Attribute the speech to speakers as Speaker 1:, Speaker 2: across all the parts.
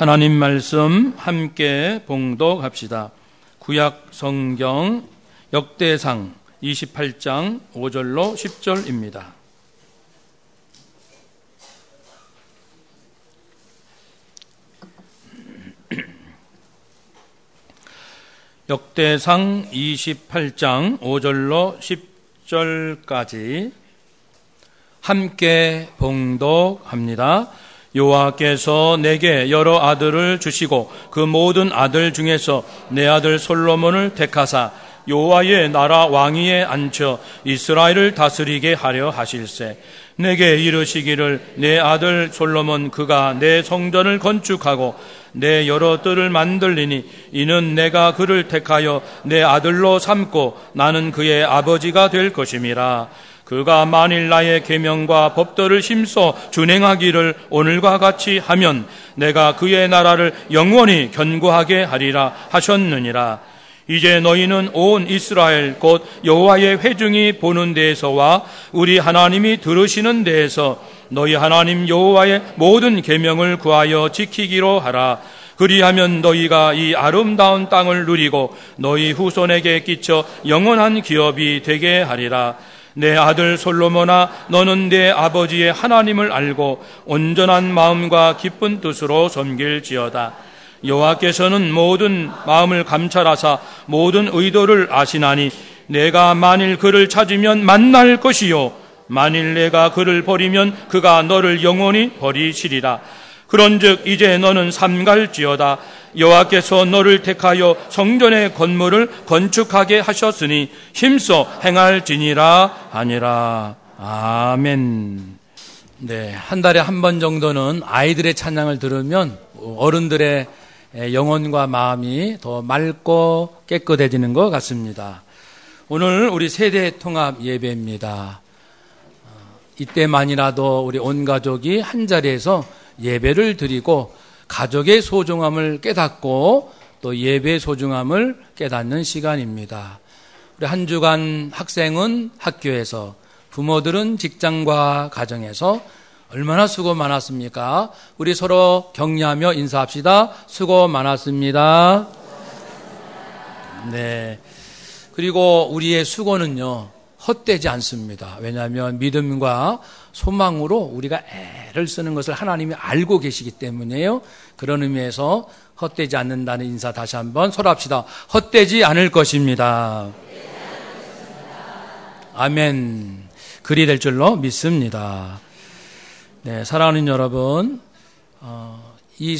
Speaker 1: 하나님 말씀 함께 봉독합시다. 구약 성경 역대상 28장 5절로 10절입니다. 역대상 28장 5절로 10절까지 함께 봉독합니다. 여호와께서 내게 여러 아들을 주시고 그 모든 아들 중에서 내 아들 솔로몬을 택하사 여호와의 나라 왕위에 앉혀 이스라엘을 다스리게 하려 하실세. 내게 이르시기를 내 아들 솔로몬 그가 내 성전을 건축하고 내 여러 뜰을 만들리니 이는 내가 그를 택하여 내 아들로 삼고 나는 그의 아버지가 될 것임이라. 그가 만일 나의 계명과 법도를 힘써 준행하기를 오늘과 같이 하면 내가 그의 나라를 영원히 견고하게 하리라 하셨느니라. 이제 너희는 온 이스라엘 곧 여호와의 회중이 보는 데에서와 우리 하나님이 들으시는 데에서 너희 하나님 여호와의 모든 계명을 구하여 지키기로 하라. 그리하면 너희가 이 아름다운 땅을 누리고 너희 후손에게 끼쳐 영원한 기업이 되게 하리라. 내 아들 솔로몬아, 너는 내 아버지의 하나님을 알고 온전한 마음과 기쁜 뜻으로 섬길지어다. 여호와께서는 모든 마음을 감찰하사 모든 의도를 아시나니 내가 만일 그를 찾으면 만날 것이요 만일 내가 그를 버리면 그가 너를 영원히 버리시리라. 그런즉 이제 너는 삼갈지어다. 여호와께서 너를 택하여 성전의 건물을 건축하게 하셨으니 힘써 행할지니라 하니라. 아멘. 네, 한 달에 한 번 정도는 아이들의 찬양을 들으면 어른들의 영혼과 마음이 더 맑고 깨끗해지는 것 같습니다. 오늘 우리 세대 통합 예배입니다. 이때만이라도 우리 온 가족이 한 자리에서 예배를 드리고 가족의 소중함을 깨닫고 또 예배의 소중함을 깨닫는 시간입니다. 우리 한 주간 학생은 학교에서, 부모들은 직장과 가정에서 얼마나 수고 많았습니까? 우리 서로 격려하며 인사합시다. 수고 많았습니다. 네. 그리고 우리의 수고는요, 헛되지 않습니다. 왜냐하면 믿음과 소망으로 우리가 애를 쓰는 것을 하나님이 알고 계시기 때문에요. 그런 의미에서 헛되지 않는다는 인사 다시 한번 서로합시다. 헛되지 않을 것입니다. 아멘. 그리 될 줄로 믿습니다. 네, 사랑하는 여러분, 이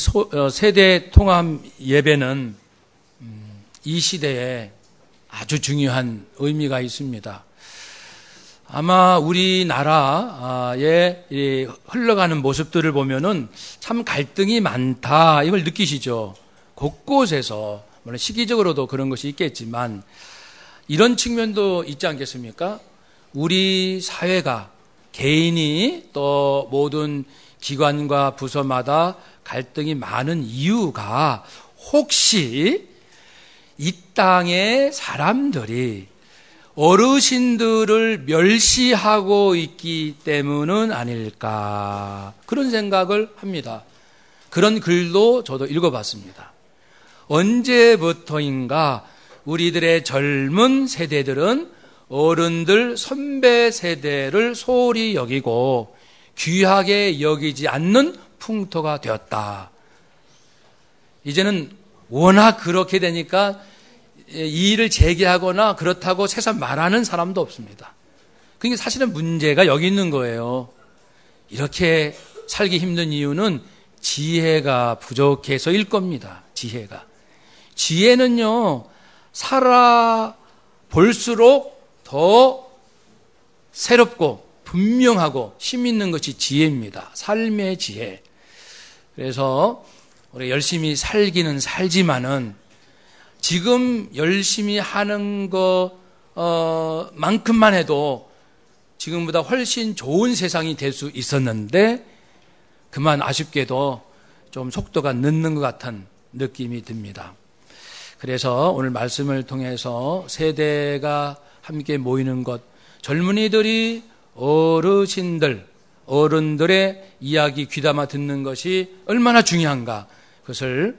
Speaker 1: 세대 통합 예배는 이 시대에 아주 중요한 의미가 있습니다. 아마 우리나라의 흘러가는 모습들을 보면은 참 갈등이 많다, 이걸 느끼시죠? 곳곳에서, 물론 시기적으로도 그런 것이 있겠지만 이런 측면도 있지 않겠습니까? 우리 사회가, 개인이 또 모든 기관과 부서마다 갈등이 많은 이유가 혹시 이 땅의 사람들이 어르신들을 멸시하고 있기 때문은 아닐까, 그런 생각을 합니다. 그런 글도 저도 읽어봤습니다. 언제부터인가 우리들의 젊은 세대들은 어른들, 선배 세대를 소홀히 여기고 귀하게 여기지 않는 풍토가 되었다. 이제는 워낙 그렇게 되니까 이의를 제기하거나 그렇다고 새삼 말하는 사람도 없습니다. 그게 사실은 문제가 여기 있는 거예요. 이렇게 살기 힘든 이유는 지혜가 부족해서일 겁니다. 지혜는요, 살아볼수록 더 새롭고 분명하고 힘 있는 것이 지혜입니다. 삶의 지혜. 그래서 우리 열심히 살기는 살지만은 지금 열심히 하는 것만큼만 해도 지금보다 훨씬 좋은 세상이 될 수 있었는데 그만 아쉽게도 좀 속도가 늦는 것 같은 느낌이 듭니다. 그래서 오늘 말씀을 통해서 세대가 함께 모이는 것, 젊은이들이 어르신들, 어른들의 이야기 귀담아 듣는 것이 얼마나 중요한가, 그것을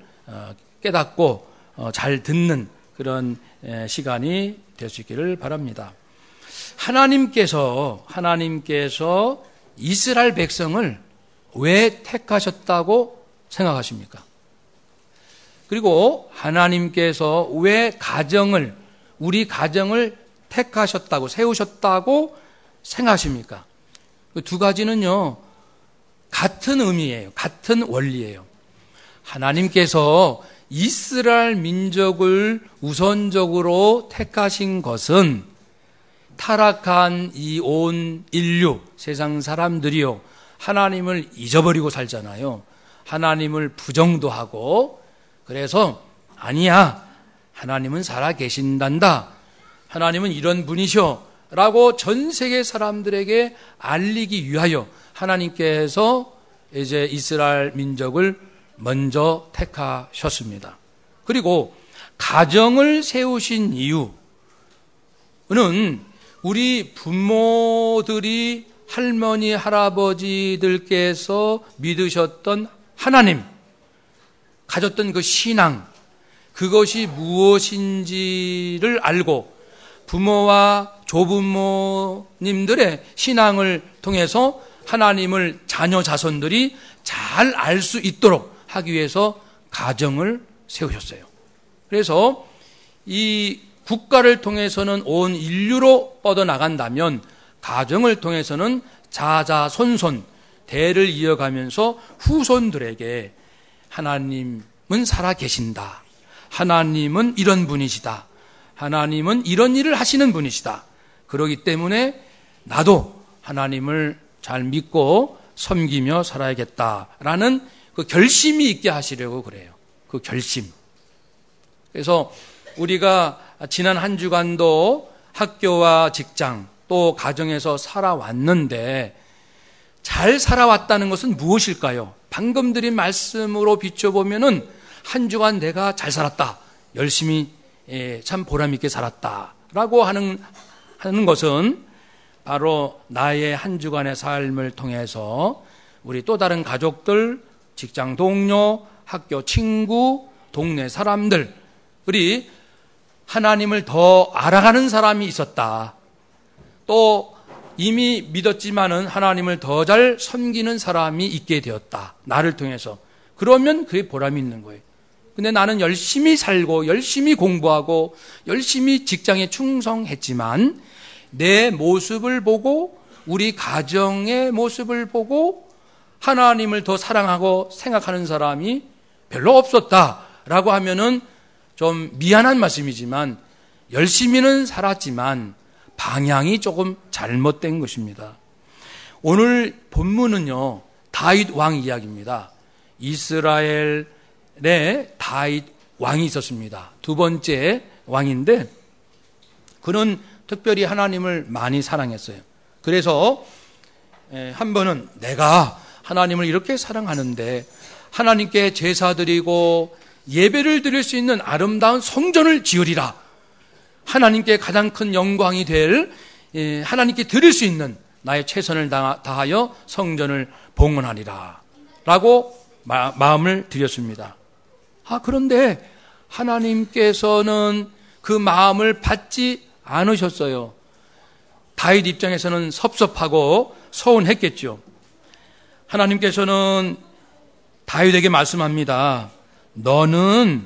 Speaker 1: 깨닫고 잘 듣는 그런 시간이 될 수 있기를 바랍니다. 하나님께서 이스라엘 백성을 왜 택하셨다고 생각하십니까? 그리고 하나님께서 왜 우리 가정을 택하셨다고, 세우셨다고 생각하십니까? 그 두 가지는요, 같은 의미예요. 같은 원리예요. 하나님께서 이스라엘 민족을 우선적으로 택하신 것은 타락한 이 온 인류, 세상 사람들이요, 하나님을 잊어버리고 살잖아요. 하나님을 부정도 하고, 그래서 아니야, 하나님은 살아 계신단다, 하나님은 이런 분이셔 라고 전 세계 사람들에게 알리기 위하여 하나님께서 이제 이스라엘 민족을 먼저 택하셨습니다. 그리고 가정을 세우신 이유는 우리 부모들이, 할머니, 할아버지들께서 믿으셨던 하나님, 가졌던 그 신앙, 그것이 무엇인지를 알고 부모와 조부모님들의 신앙을 통해서 하나님을 자녀 자손들이 잘 알 수 있도록 하기 위해서 가정을 세우셨어요. 그래서 이 국가를 통해서는 온 인류로 뻗어나간다면 가정을 통해서는 자자손손 대를 이어가면서 후손들에게 하나님은 살아계신다, 하나님은 이런 분이시다, 하나님은 이런 일을 하시는 분이시다, 그렇기 때문에 나도 하나님을 잘 믿고 섬기며 살아야겠다라는 그 결심이 있게 하시려고 그래요. 그 결심. 그래서 우리가 지난 한 주간도 학교와 직장 또 가정에서 살아왔는데 잘 살아왔다는 것은 무엇일까요? 방금 드린 말씀으로 비춰보면은 한 주간 내가 잘 살았다, 열심히 참 보람있게 살았다라고 하는 것은 바로 나의 한 주간의 삶을 통해서 우리 또 다른 가족들, 직장 동료, 학교 친구, 동네 사람들, 우리 하나님을 더 알아가는 사람이 있었다. 또 이미 믿었지만은 하나님을 더 잘 섬기는 사람이 있게 되었다, 나를 통해서. 그러면 그게 보람이 있는 거예요. 근데 나는 열심히 살고 열심히 공부하고 열심히 직장에 충성했지만 내 모습을 보고, 우리 가정의 모습을 보고 하나님을 더 사랑하고 생각하는 사람이 별로 없었다라고 하면은 좀 미안한 말씀이지만 열심히는 살았지만 방향이 조금 잘못된 것입니다. 오늘 본문은요, 다윗 왕 이야기입니다. 이스라엘에 다윗 왕이 있었습니다. 두 번째 왕인데 그는 특별히 하나님을 많이 사랑했어요. 그래서 한 번은 내가 하나님을 이렇게 사랑하는데 하나님께 제사 드리고 예배를 드릴 수 있는 아름다운 성전을 지으리라, 하나님께 가장 큰 영광이 될 하나님께 드릴 수 있는 나의 최선을 다하여 성전을 봉헌하리라 라고 마음을 드렸습니다. 그런데 하나님께서는 그 마음을 받지 않으셨어요. 다윗 입장에서는 섭섭하고 서운했겠죠. 하나님께서는 다윗에게 말씀합니다. 너는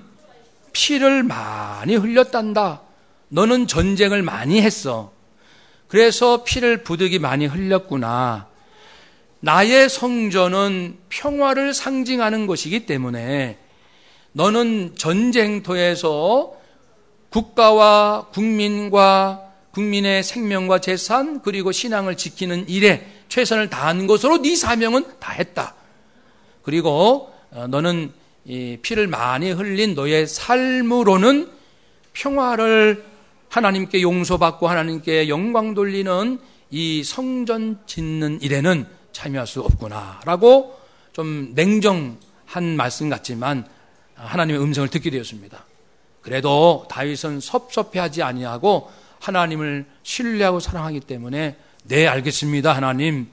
Speaker 1: 피를 많이 흘렸단다. 너는 전쟁을 많이 했어. 그래서 피를 부득이 많이 흘렸구나. 나의 성전은 평화를 상징하는 것이기 때문에 너는 전쟁터에서 국가와 국민의 생명과 재산 그리고 신앙을 지키는 일에 최선을 다한 것으로 네 사명은 다 했다. 그리고 너는 이 피를 많이 흘린 너의 삶으로는 평화를, 하나님께 용서받고 하나님께 영광 돌리는 이 성전 짓는 일에는 참여할 수 없구나 라고 좀 냉정한 말씀 같지만 하나님의 음성을 듣게 되었습니다. 그래도 다윗은 섭섭해하지 아니하고 하나님을 신뢰하고 사랑하기 때문에 네, 알겠습니다 하나님,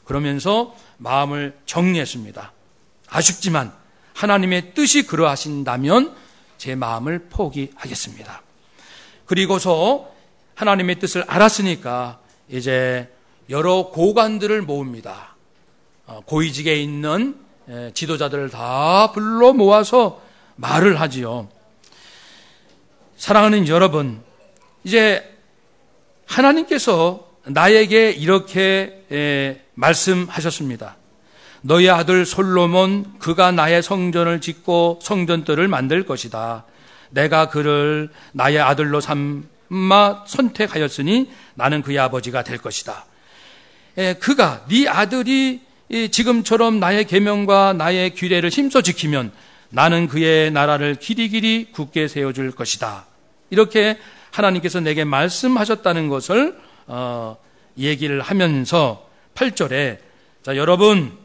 Speaker 1: 그러면서 마음을 정리했습니다. 아쉽지만 하나님의 뜻이 그러하신다면 제 마음을 포기하겠습니다. 그리고서 하나님의 뜻을 알았으니까 이제 여러 고관들을 모읍니다. 고위직에 있는 지도자들을 다 불러 모아서 말을 하지요. 사랑하는 여러분, 이제 하나님께서 나에게 이렇게 말씀하셨습니다. 너의 아들 솔로몬, 그가 나의 성전을 짓고 성전들을 만들 것이다. 내가 그를 나의 아들로 삼아 선택하였으니 나는 그의 아버지가 될 것이다. 그가, 네 아들이 지금처럼 나의 계명과 나의 규례를 힘써 지키면 나는 그의 나라를 길이길이 굳게 세워줄 것이다. 이렇게 하나님께서 내게 말씀하셨다는 것을 얘기를 하면서 8절에, 자, 여러분,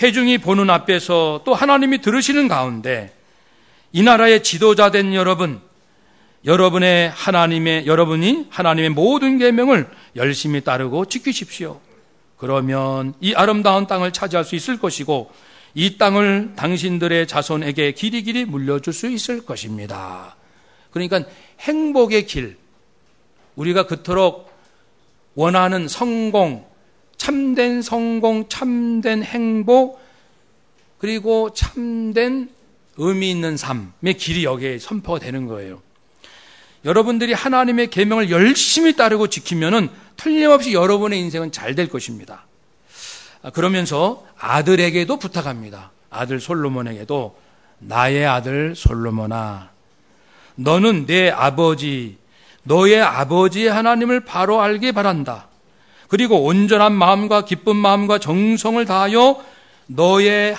Speaker 1: 회중이 보는 앞에서 또 하나님이 들으시는 가운데 이 나라의 지도자 된 여러분이 하나님의 모든 계명을 열심히 따르고 지키십시오. 그러면 이 아름다운 땅을 차지할 수 있을 것이고 이 땅을 당신들의 자손에게 길이길이 물려줄 수 있을 것입니다. 그러니까 행복의 길, 우리가 그토록 원하는 성공, 참된 성공, 참된 행복, 그리고 참된 의미 있는 삶의 길이 여기에 선포가 되는 거예요. 여러분들이 하나님의 계명을 열심히 따르고 지키면은 틀림없이 여러분의 인생은 잘 될 것입니다. 그러면서 아들에게도 부탁합니다. 아들 솔로몬에게도, 나의 아들 솔로몬아, 너는 내 아버지, 너의 아버지의 하나님을 바로 알기 바란다. 그리고 온전한 마음과 기쁜 마음과 정성을 다하여 너의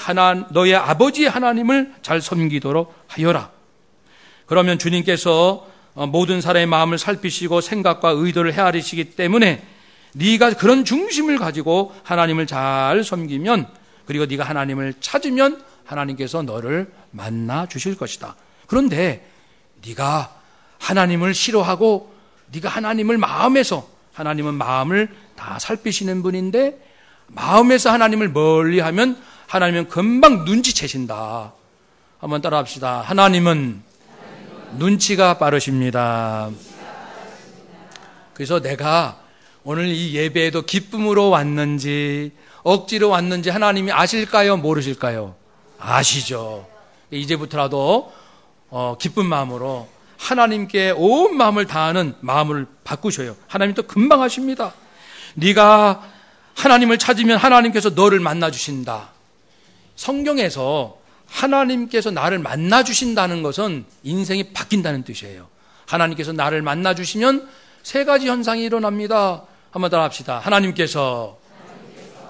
Speaker 1: 아버지의 하나님을 잘 섬기도록 하여라. 그러면 주님께서 모든 사람의 마음을 살피시고 생각과 의도를 헤아리시기 때문에 네가 그런 중심을 가지고 하나님을 잘 섬기면, 그리고 네가 하나님을 찾으면 하나님께서 너를 만나 주실 것이다. 그런데 네가 하나님을 싫어하고 네가 하나님은 마음을 다 살피시는 분인데 마음에서 하나님을 멀리하면 하나님은 금방 눈치채신다. 한번 따라합시다. 하나님은 눈치가 빠르십니다. 그래서 내가 오늘 이 예배에도 기쁨으로 왔는지 억지로 왔는지 하나님이 아실까요? 모르실까요? 아시죠. 이제부터라도 기쁜 마음으로 하나님께 온 마음을 다하는 마음을 바꾸셔요. 하나님 또 금방 하십니다. 네가 하나님을 찾으면 하나님께서 너를 만나주신다. 성경에서 하나님께서 나를 만나주신다는 것은 인생이 바뀐다는 뜻이에요. 하나님께서 나를 만나주시면 세 가지 현상이 일어납니다. 한번 따라 합시다. 하나님께서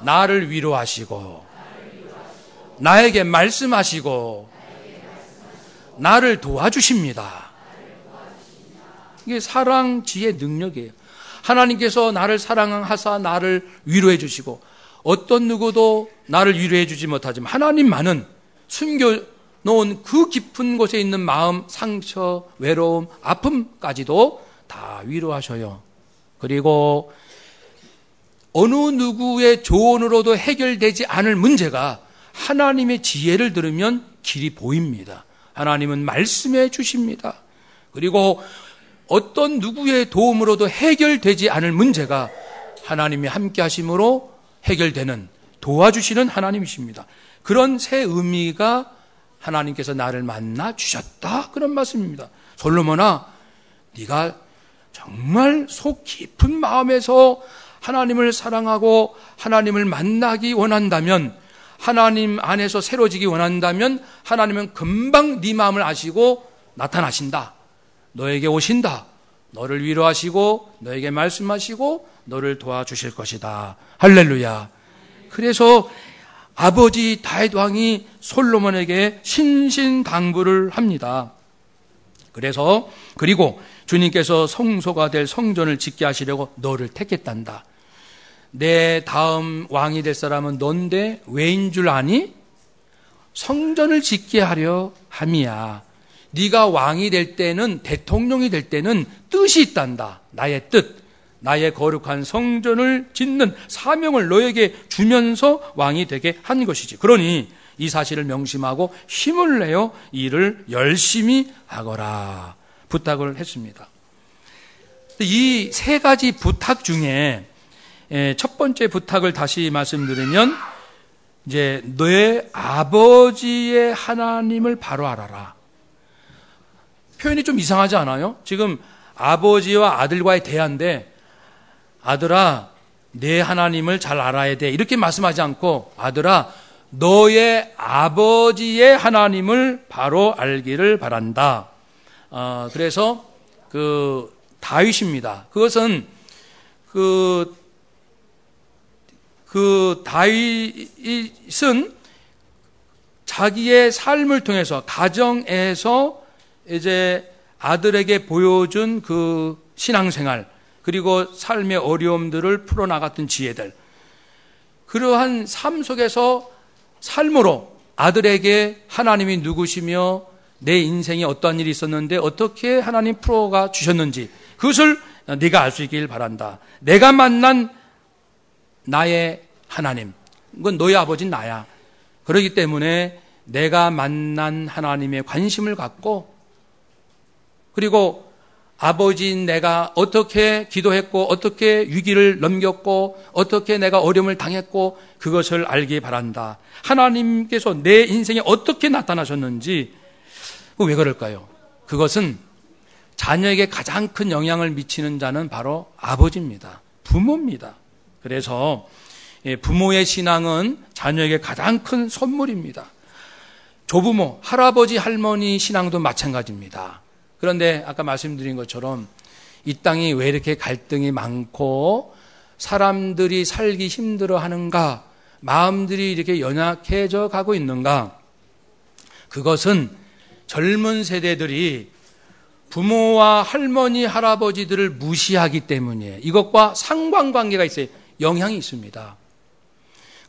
Speaker 1: 나를 위로하시고 나에게 말씀하시고 나를 도와주십니다. 이게 사랑, 지혜, 능력이에요. 하나님께서 나를 사랑하사 나를 위로해 주시고 어떤 누구도 나를 위로해 주지 못하지만 하나님만은 숨겨놓은 그 깊은 곳에 있는 마음, 상처, 외로움, 아픔까지도 다 위로하셔요. 그리고 어느 누구의 조언으로도 해결되지 않을 문제가 하나님의 지혜를 들으면 길이 보입니다. 하나님은 말씀해 주십니다. 그리고 어떤 누구의 도움으로도 해결되지 않을 문제가 하나님이 함께 하심으로 해결되는, 도와주시는 하나님이십니다. 그런 새 의미가 하나님께서 나를 만나 주셨다, 그런 말씀입니다. 솔로몬아, 네가 정말 속 깊은 마음에서 하나님을 사랑하고 하나님을 만나기 원한다면, 하나님 안에서 새로지기 원한다면 하나님은 금방 네 마음을 아시고 나타나신다. 너에게 오신다. 너를 위로하시고 너에게 말씀하시고 너를 도와주실 것이다. 할렐루야. 그래서 아버지 다윗 왕이 솔로몬에게 신신당부를 합니다. 그리고 주님께서 성소가 될 성전을 짓게 하시려고 너를 택했단다. 내 다음 왕이 될 사람은 넌데 왜인 줄 아니? 성전을 짓게 하려 함이야. 네가 왕이 될 때는, 대통령이 될 때는 뜻이 있단다. 나의 뜻, 나의 거룩한 성전을 짓는 사명을 너에게 주면서 왕이 되게 한 것이지. 그러니 이 사실을 명심하고 힘을 내어 일을 열심히 하거라 부탁을 했습니다. 이 세 가지 부탁 중에 첫 번째 부탁을 다시 말씀드리면 이제 너의 아버지의 하나님을 바로 알아라. 표현이 좀 이상하지 않아요? 지금 아버지와 아들과의 대화인데 아들아 내 하나님을 잘 알아야 돼 이렇게 말씀하지 않고 아들아 너의 아버지의 하나님을 바로 알기를 바란다. 그래서 그 다윗입니다. 그것은 그 다윗은 자기의 삶을 통해서 가정에서 이제 아들에게 보여준 그 신앙생활 그리고 삶의 어려움들을 풀어나갔던 지혜들 그러한 삶 속에서 삶으로 아들에게 하나님이 누구시며 내 인생에 어떠한 일이 있었는데 어떻게 하나님 풀어가 주셨는지 그것을 네가 알 수 있길 바란다. 내가 만난 나의 하나님 그건 너희 아버지는 나야. 그렇기 때문에 내가 만난 하나님에 관심을 갖고 그리고 아버지인 내가 어떻게 기도했고 어떻게 위기를 넘겼고 어떻게 내가 어려움을 당했고 그것을 알기 바란다. 하나님께서 내 인생에 어떻게 나타나셨는지 왜 그럴까요? 그것은 자녀에게 가장 큰 영향을 미치는 자는 바로 아버지입니다. 부모입니다. 그래서 부모의 신앙은 자녀에게 가장 큰 선물입니다. 조부모, 할아버지, 할머니 신앙도 마찬가지입니다. 그런데 아까 말씀드린 것처럼 이 땅이 왜 이렇게 갈등이 많고 사람들이 살기 힘들어 하는가, 마음들이 이렇게 연약해져 가고 있는가? 그것은 젊은 세대들이 부모와 할머니, 할아버지들을 무시하기 때문이에요. 이것과 상관관계가 있어요. 영향이 있습니다.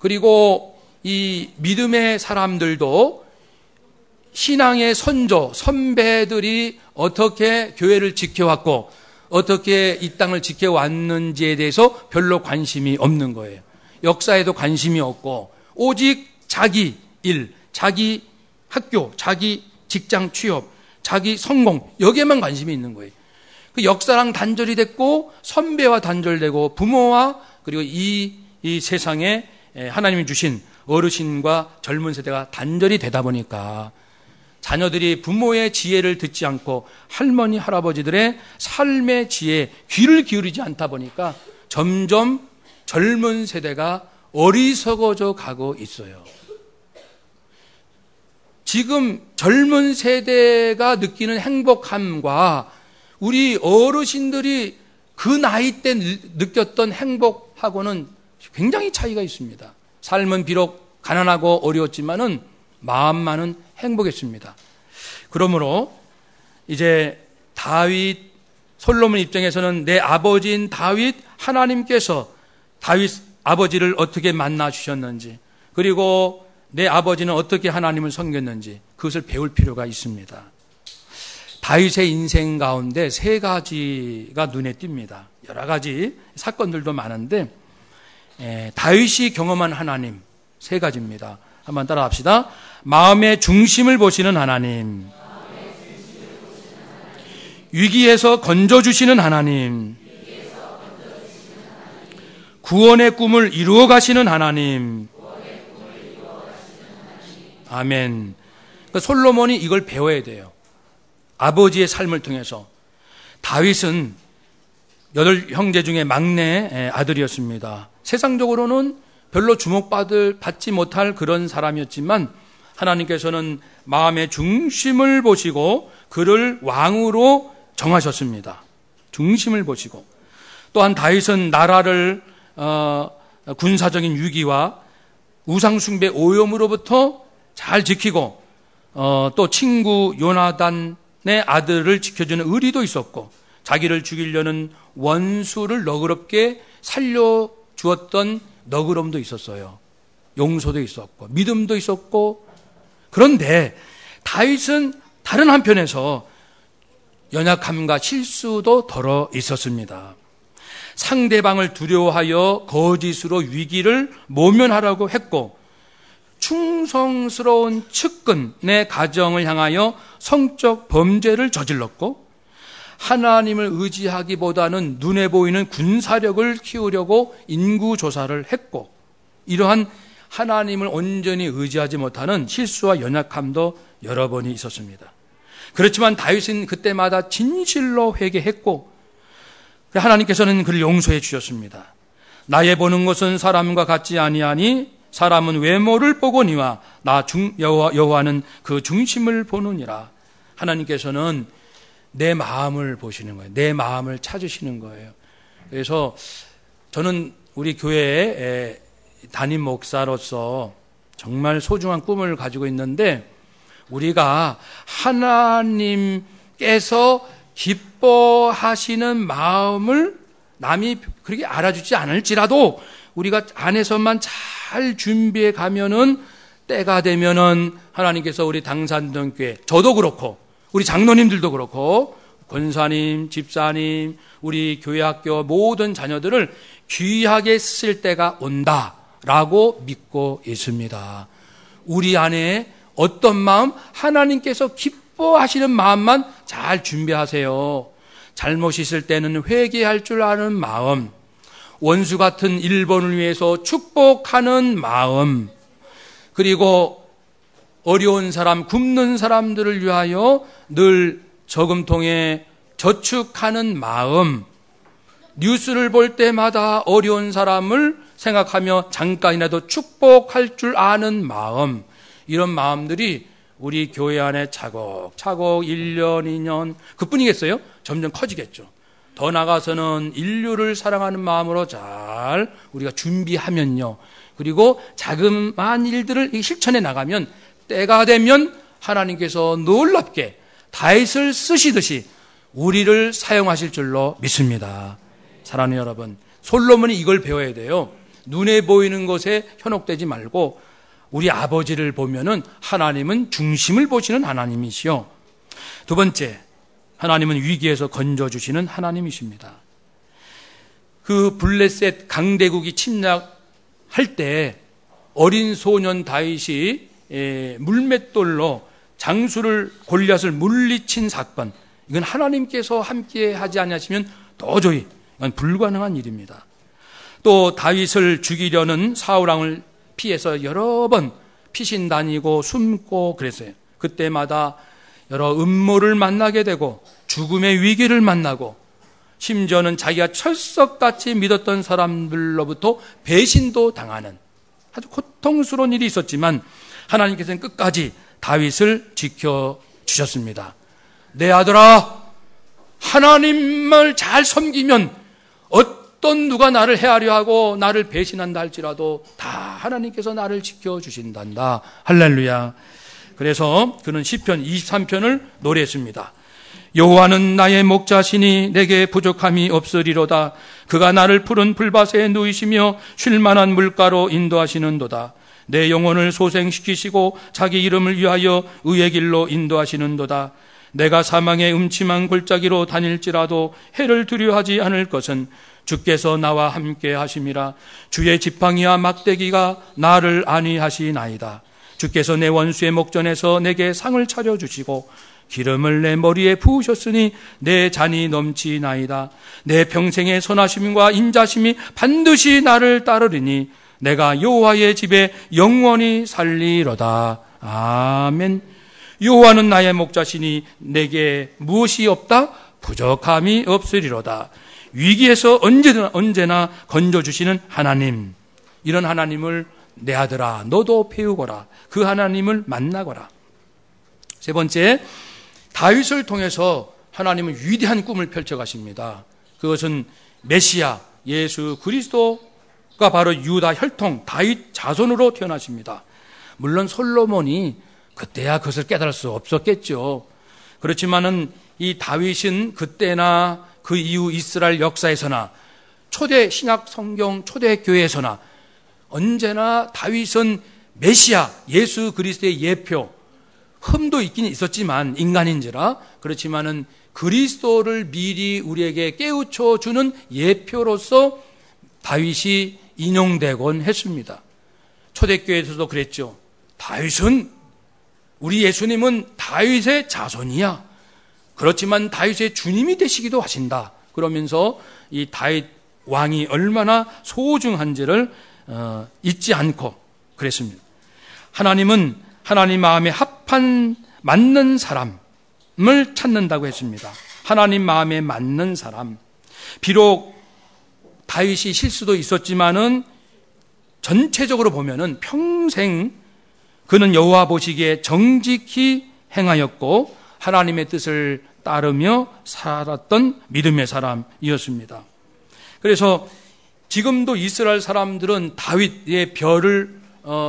Speaker 1: 그리고 이 믿음의 사람들도 신앙의 선조, 선배들이 어떻게 교회를 지켜왔고 어떻게 이 땅을 지켜왔는지에 대해서 별로 관심이 없는 거예요. 역사에도 관심이 없고 오직 자기 일, 자기 학교, 자기 직장 취업, 자기 성공 여기에만 관심이 있는 거예요. 그 역사랑 단절이 됐고 선배와 단절되고 부모와 그리고 이 세상에 하나님이 주신 어르신과 젊은 세대가 단절이 되다 보니까 자녀들이 부모의 지혜를 듣지 않고 할머니, 할아버지들의 삶의 지혜에 귀를 기울이지 않다 보니까 점점 젊은 세대가 어리석어져 가고 있어요. 지금 젊은 세대가 느끼는 행복함과 우리 어르신들이 그 나이 때 느꼈던 행복하고는 굉장히 차이가 있습니다. 삶은 비록 가난하고 어려웠지만은 마음만은 행복했습니다. 그러므로 이제 다윗, 솔로몬 입장에서는 내 아버지인 다윗, 하나님께서 다윗 아버지를 어떻게 만나 주셨는지 그리고 내 아버지는 어떻게 하나님을 섬겼는지 그것을 배울 필요가 있습니다. 다윗의 인생 가운데 세 가지가 눈에 띕니다. 여러 가지 사건들도 많은데 다윗이 경험한 하나님 세 가지입니다. 한번 따라합시다. 마음의 중심을 보시는 하나님, 위기에서 건져주시는 하나님, 구원의 꿈을 이루어 가시는 하나님. 아멘. 그러니까 솔로몬이 이걸 배워야 돼요. 아버지의 삶을 통해서. 다윗은 8 형제 중에 막내 아들이었습니다. 세상적으로는 별로 주목받지 못할 그런 사람이었지만 하나님께서는 마음의 중심을 보시고 그를 왕으로 정하셨습니다. 중심을 보시고. 또한 다윗은 나라를 군사적인 위기와 우상숭배 오염으로부터 잘 지키고 또 친구 요나단의 아들을 지켜주는 의리도 있었고 자기를 죽이려는 원수를 너그럽게 살려주었던 너그럼도 있었어요. 용서도 있었고 믿음도 있었고. 그런데 다윗은 다른 한편에서 연약함과 실수도 덜어 있었습니다. 상대방을 두려워하여 거짓으로 위기를 모면하라고 했고 충성스러운 측근의 가정을 향하여 성적 범죄를 저질렀고, 하나님을 의지하기보다는 눈에 보이는 군사력을 키우려고 인구조사를 했고, 이러한 하나님을 온전히 의지하지 못하는 실수와 연약함도 여러 번이 있었습니다. 그렇지만 다윗은 그때마다 진실로 회개했고, 하나님께서는 그를 용서해 주셨습니다. 나의 보는 것은 사람과 같지 아니하니 사람은 외모를 보거니와 나 여호와는 그 중심을 보느니라. 하나님께서는 내 마음을 보시는 거예요. 내 마음을 찾으시는 거예요. 그래서 저는 우리 교회의 담임 목사로서 정말 소중한 꿈을 가지고 있는데, 우리가 하나님께서 기뻐하시는 마음을 남이 그렇게 알아주지 않을지라도 우리가 안에서만 잘 준비해 가면은, 때가 되면은 하나님께서 우리 당산동교회, 저도 그렇고 우리 장로님들도 그렇고 권사님, 집사님, 우리 교회학교 모든 자녀들을 귀하게 쓸 때가 온다라고 믿고 있습니다. 우리 안에 어떤 마음, 하나님께서 기뻐하시는 마음만 잘 준비하세요. 잘못이 있을 때는 회개할 줄 아는 마음, 원수 같은 일본을 위해서 축복하는 마음, 그리고 어려운 사람, 굶는 사람들을 위하여 늘 저금통에 저축하는 마음, 뉴스를 볼 때마다 어려운 사람을 생각하며 잠깐이라도 축복할 줄 아는 마음, 이런 마음들이 우리 교회 안에 차곡차곡 1년, 2년, 그뿐이겠어요? 점점 커지겠죠. 더 나아가서는 인류를 사랑하는 마음으로 잘 우리가 준비하면요, 그리고 자그마한 일들을 실천해 나가면 때가 되면 하나님께서 놀랍게 다윗을 쓰시듯이 우리를 사용하실 줄로 믿습니다. 사랑하는 여러분, 솔로몬이 이걸 배워야 돼요. 눈에 보이는 것에 현혹되지 말고 우리 아버지를 보면은 하나님은 중심을 보시는 하나님이시요. 두 번째, 하나님은 위기에서 건져주시는 하나님이십니다. 그 블레셋 강대국이 침략할 때 어린 소년 다윗이 물맷돌로 장수를 골리앗을 물리친 사건, 이건 하나님께서 함께 하지 않으시면 도저히 불가능한 일입니다. 또 다윗을 죽이려는 사울왕을 피해서 여러 번 피신 다니고 숨고 그랬어요. 그때마다 여러 음모를 만나게 되고 죽음의 위기를 만나고, 심지어는 자기가 철석같이 믿었던 사람들로부터 배신도 당하는 아주 고통스러운 일이 있었지만 하나님께서는 끝까지 다윗을 지켜주셨습니다. 내 아들아, 하나님을 잘 섬기면 어떤 누가 나를 헤아려 하고 나를 배신한다 할지라도 다 하나님께서 나를 지켜주신단다. 할렐루야. 그래서 그는 시편 23편을 노래했습니다. 여호와는 나의 목자시니 내게 부족함이 없으리로다. 그가 나를 푸른 풀밭에 누이시며 쉴만한 물가로 인도하시는도다. 내 영혼을 소생시키시고 자기 이름을 위하여 의의 길로 인도하시는도다. 내가 사망의 음침한 골짜기로 다닐지라도 해를 두려워하지 않을 것은 주께서 나와 함께 하심이라. 주의 지팡이와 막대기가 나를 안위하시나이다. 주께서 내 원수의 목전에서 내게 상을 차려주시고 기름을 내 머리에 부으셨으니 내 잔이 넘치나이다. 내 평생의 선하심과 인자심이 반드시 나를 따르리니 내가 여호와의 집에 영원히 살리로다. 아멘. 여호와는 나의 목자시니 내게 무엇이 없다? 부족함이 없으리로다. 위기에서 언제나 건져주시는 하나님, 이런 하나님을 내 아들아 너도 배우거라. 그 하나님을 만나거라. 세 번째, 다윗을 통해서 하나님은 위대한 꿈을 펼쳐가십니다. 그것은 메시아 예수 그리스도가 바로 유다 혈통 다윗 자손으로 태어나십니다. 물론 솔로몬이 그때야 그것을 깨달을 수 없었겠죠. 그렇지만은 이 다윗은 그때나 그 이후 이스라엘 역사에서나 초대 신약 성경 초대 교회에서나 언제나 다윗은 메시아 예수 그리스도의 예표, 흠도 있긴 있었지만 인간인지라, 그렇지만은 그리스도를 미리 우리에게 깨우쳐 주는 예표로서 다윗이 인용되곤 했습니다. 초대교회에서도 그랬죠. 우리 예수님은 다윗의 자손이야. 그렇지만 다윗의 주님이 되시기도 하신다. 그러면서 이 다윗 왕이 얼마나 소중한지를 잊지 않고 그랬습니다. 하나님은 하나님 마음에 합한 맞는 사람을 찾는다고 했습니다. 하나님 마음에 맞는 사람. 비록 다윗이 실수도 있었지만은 전체적으로 보면은 평생 그는 여호와 보시기에 정직히 행하였고 하나님의 뜻을 따르며 살았던 믿음의 사람이었습니다. 그래서 지금도 이스라엘 사람들은 다윗의 별을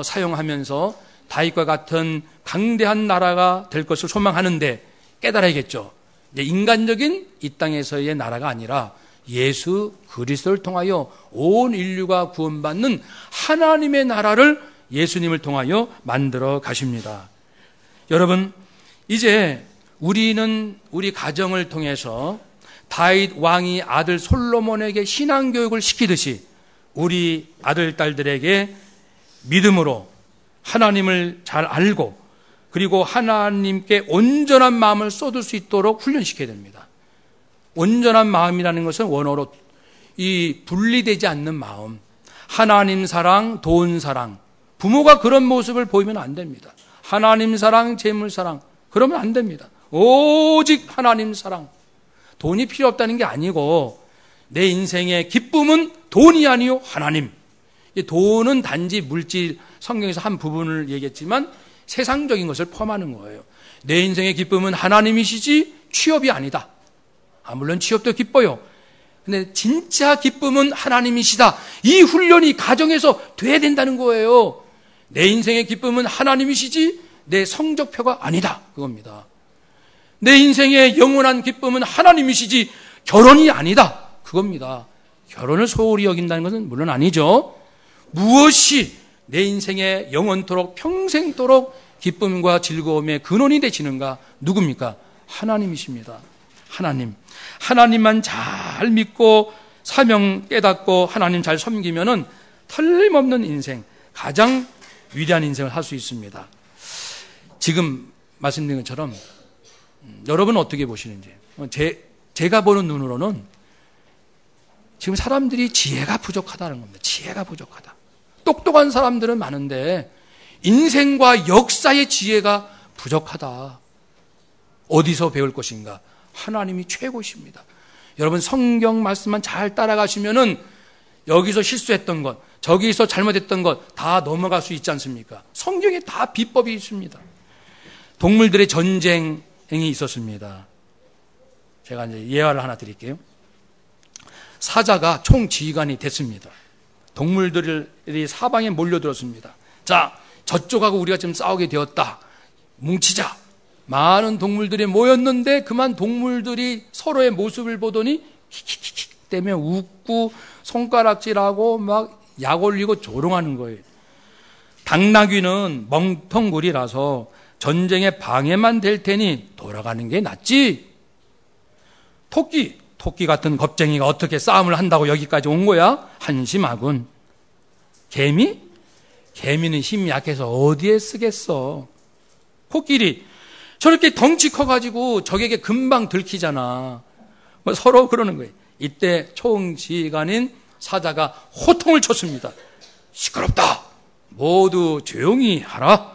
Speaker 1: 사용하면서 다윗과 같은 강대한 나라가 될 것을 소망하는데 깨달아야겠죠. 인간적인 이 땅에서의 나라가 아니라 예수 그리스도를 통하여 온 인류가 구원받는 하나님의 나라를 예수님을 통하여 만들어 가십니다. 여러분, 이제 우리는 우리 가정을 통해서 다윗 왕이 아들 솔로몬에게 신앙교육을 시키듯이 우리 아들, 딸들에게 믿음으로 하나님을 잘 알고 그리고 하나님께 온전한 마음을 쏟을 수 있도록 훈련시켜야 됩니다. 온전한 마음이라는 것은 원어로 이 분리되지 않는 마음, 하나님 사랑, 돈 사랑, 부모가 그런 모습을 보이면 안 됩니다. 하나님 사랑, 재물 사랑, 그러면 안 됩니다. 오직 하나님 사랑. 돈이 필요 없다는 게 아니고 내 인생의 기쁨은 돈이 아니요 하나님. 돈은 단지 물질, 성경에서 한 부분을 얘기했지만 세상적인 것을 포함하는 거예요. 내 인생의 기쁨은 하나님이시지 취업이 아니다. 물론 취업도 기뻐요. 근데 진짜 기쁨은 하나님이시다. 이 훈련이 가정에서 돼야 된다는 거예요. 내 인생의 기쁨은 하나님이시지 내 성적표가 아니다. 그겁니다. 내 인생의 영원한 기쁨은 하나님이시지 결혼이 아니다. 그겁니다. 결혼을 소홀히 여긴다는 것은 물론 아니죠. 무엇이 내 인생에 영원토록 평생토록 기쁨과 즐거움의 근원이 되시는가? 누굽니까? 하나님이십니다. 하나님만 잘 믿고 사명 깨닫고 하나님 잘 섬기면은 틀림없는 인생, 가장 위대한 인생을 할 수 있습니다. 지금 말씀드린 것처럼 여러분은 어떻게 보시는지 제가 보는 눈으로는 지금 사람들이 지혜가 부족하다는 겁니다. 지혜가 부족하다. 똑똑한 사람들은 많은데 인생과 역사의 지혜가 부족하다. 어디서 배울 것인가? 하나님이 최고십니다. 여러분 성경 말씀만 잘 따라가시면은 여기서 실수했던 것, 저기서 잘못했던 것 다 넘어갈 수 있지 않습니까? 성경에 다 비법이 있습니다. 동물들의 전쟁이 있었습니다. 제가 이제 예화를 하나 드릴게요. 사자가 총지휘관이 됐습니다. 동물들이 사방에 몰려들었습니다. 자, 저쪽하고 우리가 지금 싸우게 되었다. 뭉치자. 많은 동물들이 모였는데 그만 동물들이 서로의 모습을 보더니 킥킥킥 때문에 웃고 손가락질하고 막 약 올리고 조롱하는 거예요. 당나귀는 멍텅구리라서 전쟁에 방해만 될 테니 돌아가는 게 낫지. 토끼 같은 겁쟁이가 어떻게 싸움을 한다고 여기까지 온 거야? 한심하군. 개미는 힘이 약해서 어디에 쓰겠어. 코끼리 저렇게 덩치 커가지고 적에게 금방 들키잖아. 서로 그러는 거예요. 이때 총지휘관인 사자가 호통을 쳤습니다. 시끄럽다. 모두 조용히 하라.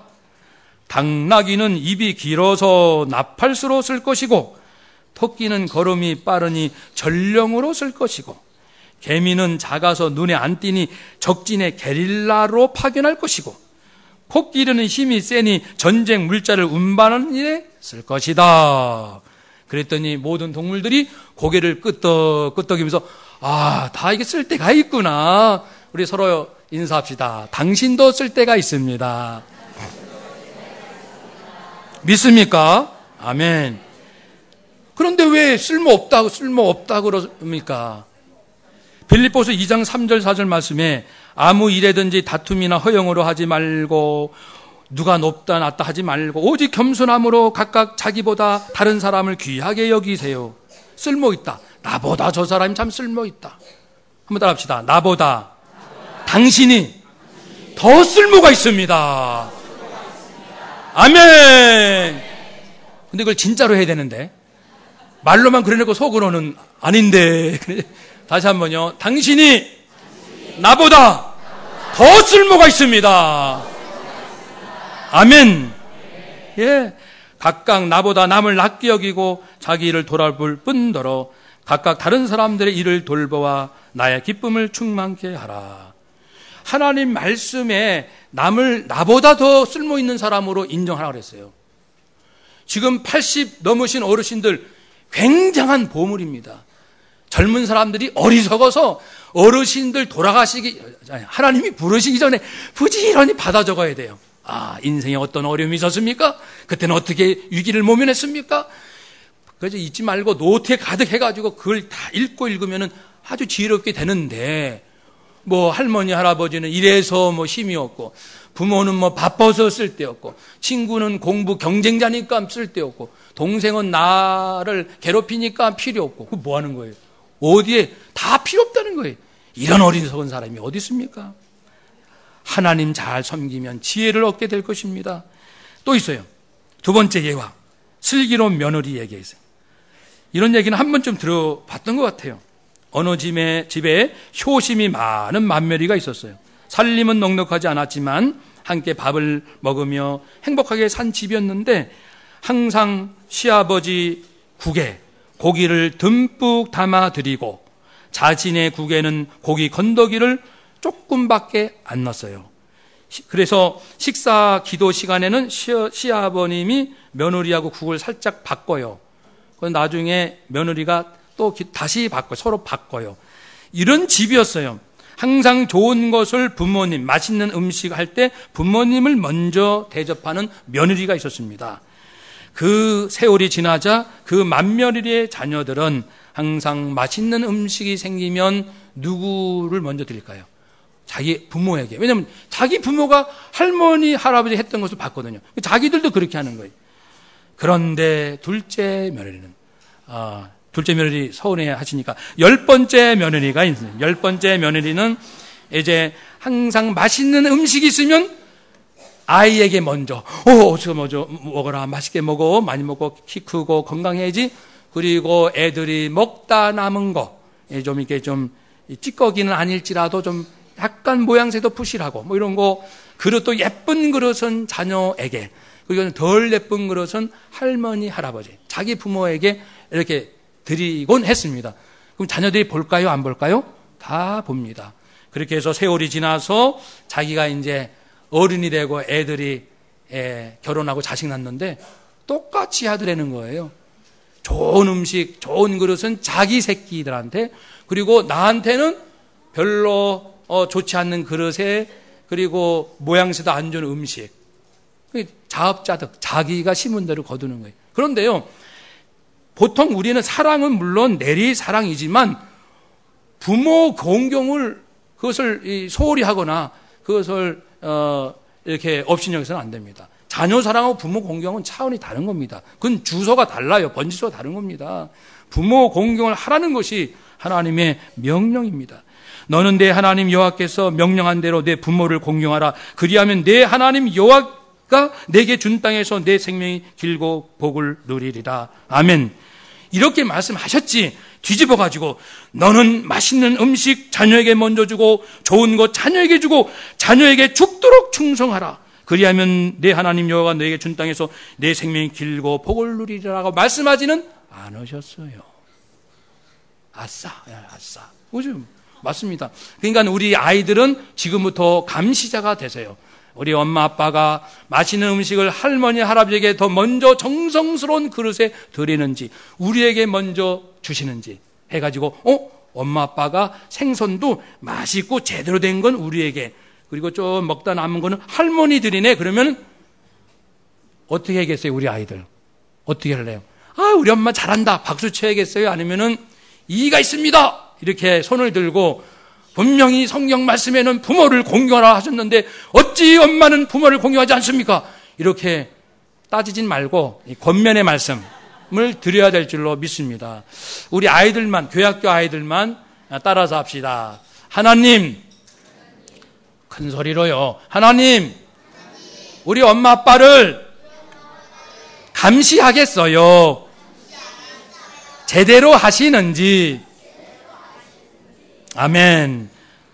Speaker 1: 당나귀는 입이 길어서 나팔수로 쓸 것이고 토끼는 걸음이 빠르니 전령으로 쓸 것이고 개미는 작아서 눈에 안 띄니 적진에 게릴라로 파견할 것이고 코끼리는 힘이 세니 전쟁 물자를 운반하는 일에 쓸 것이다. 그랬더니 모든 동물들이 고개를 끄덕이면서 다 이게 쓸 데가 있구나. 우리 서로 인사합시다. 당신도 쓸 데가 있습니다. 믿습니까? 아멘. 그런데 왜 쓸모없다 그럽니까? 빌립보서 2장 3절 4절 말씀에 아무 일에든지 다툼이나 허영으로 하지 말고 누가 높다 낮다 하지 말고 오직 겸손함으로 각각 자기보다 다른 사람을 귀하게 여기세요. 쓸모있다. 나보다 저 사람이 참 쓸모있다. 한번 따라합시다. 나보다 당신이 더 쓸모가 있습니다. 아멘. 근데 그걸 진짜로 해야 되는데 말로만 그래놓고 속으로는 아닌데. 다시 한번요. 당신이 나보다 더 쓸모가 있습니다. 아멘. 예. 각각 나보다 남을 낮게 여기고 자기 일을 돌아볼 뿐더러 각각 다른 사람들의 일을 돌보아 나의 기쁨을 충만케 하라. 하나님 말씀에 남을 나보다 더 쓸모 있는 사람으로 인정하라고 그랬어요. 지금 80 넘으신 어르신들 굉장한 보물입니다. 젊은 사람들이 어리석어서 어르신들 돌아가시기, 하나님이 부르시기 전에 부지런히 받아 적어야 돼요. 아, 인생에 어떤 어려움이 있었습니까? 그때는 어떻게 위기를 모면했습니까? 그래서 잊지 말고 노트에 가득해가지고 그걸 다 읽고 읽으면은 아주 지혜롭게 되는데, 뭐 할머니 할아버지는 이래서 뭐 힘이 없고, 부모는 뭐 바빠서 쓸데없고, 친구는 공부 경쟁자니까 쓸데없고, 동생은 나를 괴롭히니까 필요 없고, 그 뭐 하는 거예요? 어디에 다 필요 없다는 거예요. 이런 어리석은 사람이 어디 있습니까? 하나님 잘 섬기면 지혜를 얻게 될 것입니다. 또 있어요. 두 번째 예화, 슬기로운 며느리 얘기가 있어요. 이런 얘기는 한 번쯤 들어봤던 것 같아요. 어느 집에 효심이 많은 맏며느리가 있었어요. 살림은 넉넉하지 않았지만 함께 밥을 먹으며 행복하게 산 집이었는데 항상 시아버지 국에 고기를 듬뿍 담아드리고 자신의 국에는 고기 건더기를 조금밖에 안 넣었어요. 그래서 식사 기도 시간에는 시아버님이 며느리하고 국을 살짝 바꿔요. 나중에 며느리가 또 다시 바꿔요. 서로 바꿔요. 이런 집이었어요. 항상 좋은 것을 부모님, 맛있는 음식 할 때 부모님을 먼저 대접하는 며느리가 있었습니다. 그 세월이 지나자 그 맏며느리의 자녀들은 항상 맛있는 음식이 생기면 누구를 먼저 드릴까요? 자기 부모에게. 왜냐하면 자기 부모가 할머니, 할아버지 했던 것을 봤거든요. 자기들도 그렇게 하는 거예요. 그런데 둘째 며느리 서운해 하시니까 10번째 며느리가 있어요. 10번째 며느리는 이제 항상 맛있는 음식이 있으면 아이에게 먼저 저거 먼저 먹어라, 맛있게 먹어, 많이 먹고 키 크고 건강해야지. 그리고 애들이 먹다 남은 거 좀 이렇게 좀 찌꺼기는 아닐지라도 좀 약간 모양새도 푸실하고 뭐 이런 거, 그릇도 예쁜 그릇은 자녀에게, 그리고 덜 예쁜 그릇은 할머니, 할아버지, 자기 부모에게 이렇게 드리곤 했습니다. 그럼 자녀들이 볼까요? 안 볼까요? 다 봅니다. 그렇게 해서 세월이 지나서 자기가 이제 어른이 되고 애들이 결혼하고 자식 낳는데 똑같이 하더라는 거예요. 좋은 음식, 좋은 그릇은 자기 새끼들한테, 그리고 나한테는 별로 좋지 않는 그릇에, 그리고 모양새도 안 좋은 음식. 자업자득, 자기가 심은 대로 거두는 거예요. 그런데요, 보통 우리는 사랑은 물론 내리 사랑이지만 부모 공경을 그것을 소홀히 하거나 그것을 이렇게 업신여겨서는 안 됩니다. 자녀 사랑하고 부모 공경은 차원이 다른 겁니다. 그건 주소가 달라요. 번지수가 다른 겁니다. 부모 공경을 하라는 것이 하나님의 명령입니다. 너는 내 하나님 여호와께서 명령한 대로 내 부모를 공경하라. 그리하면 내 하나님 여호와가 내게 준 땅에서 내 생명이 길고 복을 누리리라. 아멘. 이렇게 말씀하셨지, 뒤집어가지고 너는 맛있는 음식 자녀에게 먼저 주고 좋은 것 자녀에게 주고 자녀에게 죽도록 충성하라. 그리하면 내 하나님 여호와가 너에게 준 땅에서 내 생명이 길고 복을 누리리라고 말씀하지는 않으셨어요. 아싸. 요즘 맞습니다. 그러니까 우리 아이들은 지금부터 감시자가 되세요. 우리 엄마 아빠가 맛있는 음식을 할머니 할아버지에게 더 먼저 정성스러운 그릇에 드리는지, 우리에게 먼저 주시는지 해가지고 엄마 아빠가 생선도 맛있고 제대로 된 건 우리에게, 그리고 좀 먹다 남은 거는 할머니들이네. 그러면 어떻게 하겠어요? 우리 아이들 어떻게 할래요? 우리 엄마 잘한다 박수 쳐야겠어요? 아니면은 이의가 있습니다 이렇게 손을 들고, 분명히 성경 말씀에는 부모를 공경하라 하셨는데 어찌 엄마는 부모를 공경하지 않습니까? 이렇게 따지진 말고 권면의 말씀을 드려야 될 줄로 믿습니다. 우리 아이들만, 교회학교 아이들만 따라서 합시다. 하나님, 큰 소리로요. 하나님, 우리 엄마 아빠를 감시하겠어요? 제대로 하시는지. 아멘.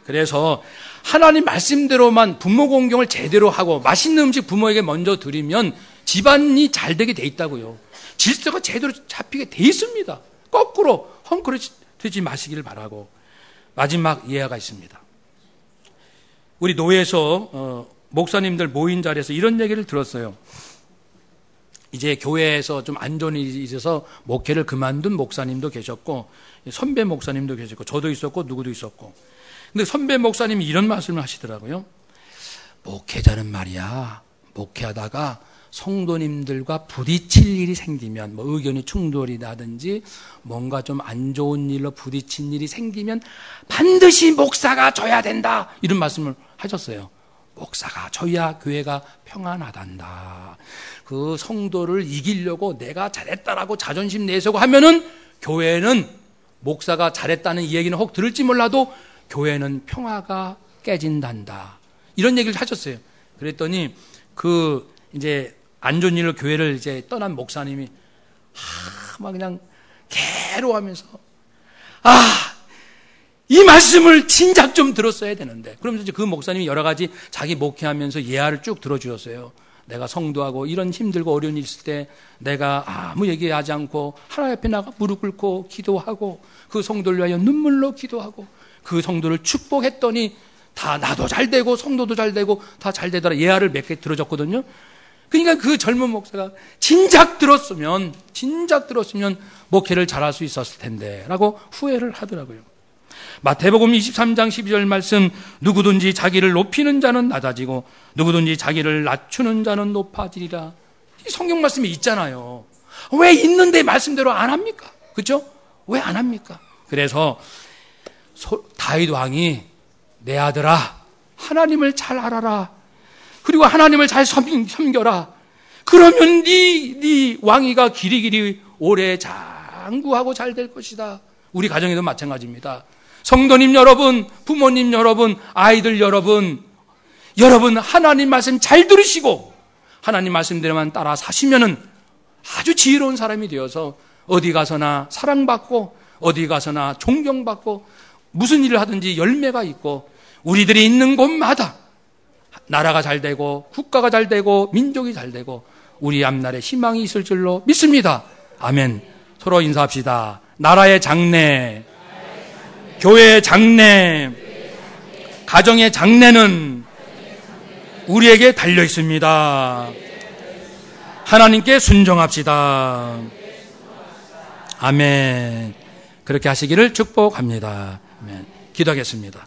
Speaker 1: 그래서 하나님 말씀대로만 부모 공경을 제대로 하고 맛있는 음식 부모에게 먼저 드리면 집안이 잘 되게 돼 있다고요. 질서가 제대로 잡히게 돼 있습니다. 거꾸로 헝클어지지 마시기를 바라고. 마지막 예화가 있습니다. 우리 노회에서 목사님들 모인 자리에서 이런 얘기를 들었어요. 이제 교회에서 좀 안전이 있어서 목회를 그만둔 목사님도 계셨고 선배 목사님도 계셨고 저도 있었고 누구도 있었고, 근데 선배 목사님이 이런 말씀을 하시더라고요. 목회자는 말이야, 목회하다가 성도님들과 부딪힐 일이 생기면, 뭐 의견이 충돌이 나든지 뭔가 좀 안 좋은 일로 부딪힌 일이 생기면 반드시 목사가 져야 된다, 이런 말씀을 하셨어요. 목사가 져야 교회가 평안하단다. 그 성도를 이기려고 내가 잘했다라고 자존심 내세우고 하면은 교회는, 목사가 잘했다는 이 얘기는 혹 들을지 몰라도 교회는 평화가 깨진단다, 이런 얘기를 하셨어요. 그랬더니 이제 안 좋은 일로 교회를 이제 떠난 목사님이 막 그냥 괴로워하면서 이 말씀을 진작 좀 들었어야 되는데, 그러면서 이제 그 목사님이 여러 가지 자기 목회하면서 예화를 쭉 들어주셨어요. 내가 성도하고 이런 힘들고 어려운 일 있을 때 내가 아무 얘기하지 않고 하나님 앞에 나가 무릎 꿇고 기도하고 그 성도를 위하여 눈물로 기도하고 그 성도를 축복했더니 다 나도 잘 되고 성도도 잘 되고 다 잘 되더라, 예화를 몇 개 들어줬거든요. 그러니까 그 젊은 목사가 진작 들었으면 목회를 잘할 수 있었을 텐데 라고 후회를 하더라고요. 마태복음 23장 12절 말씀, 누구든지 자기를 높이는 자는 낮아지고 누구든지 자기를 낮추는 자는 높아지리라. 이 성경 말씀이 있잖아요. 왜 있는데 말씀대로 안 합니까? 그렇죠? 왜 안 합니까? 그래서 다윗 왕이 내 아들아, 하나님을 잘 알아라. 그리고 하나님을 잘 섬겨라. 그러면 네 왕위가 길이길이 오래 장구하고 잘 될 것이다. 우리 가정에도 마찬가지입니다. 성도님 여러분, 부모님 여러분, 아이들 여러분 하나님 말씀 잘 들으시고 하나님 말씀대로만 따라 사시면은 아주 지혜로운 사람이 되어서 어디 가서나 사랑받고 어디 가서나 존경받고 무슨 일을 하든지 열매가 있고 우리들이 있는 곳마다 나라가 잘 되고 국가가 잘 되고 민족이 잘 되고 우리 앞날에 희망이 있을 줄로 믿습니다. 아멘. 서로 인사합시다. 나라의 장래, 교회의 장래, 가정의 장래는 우리에게 달려 있습니다. 하나님께 순종합시다. 아멘. 그렇게 하시기를 축복합니다. 아멘. 기도하겠습니다.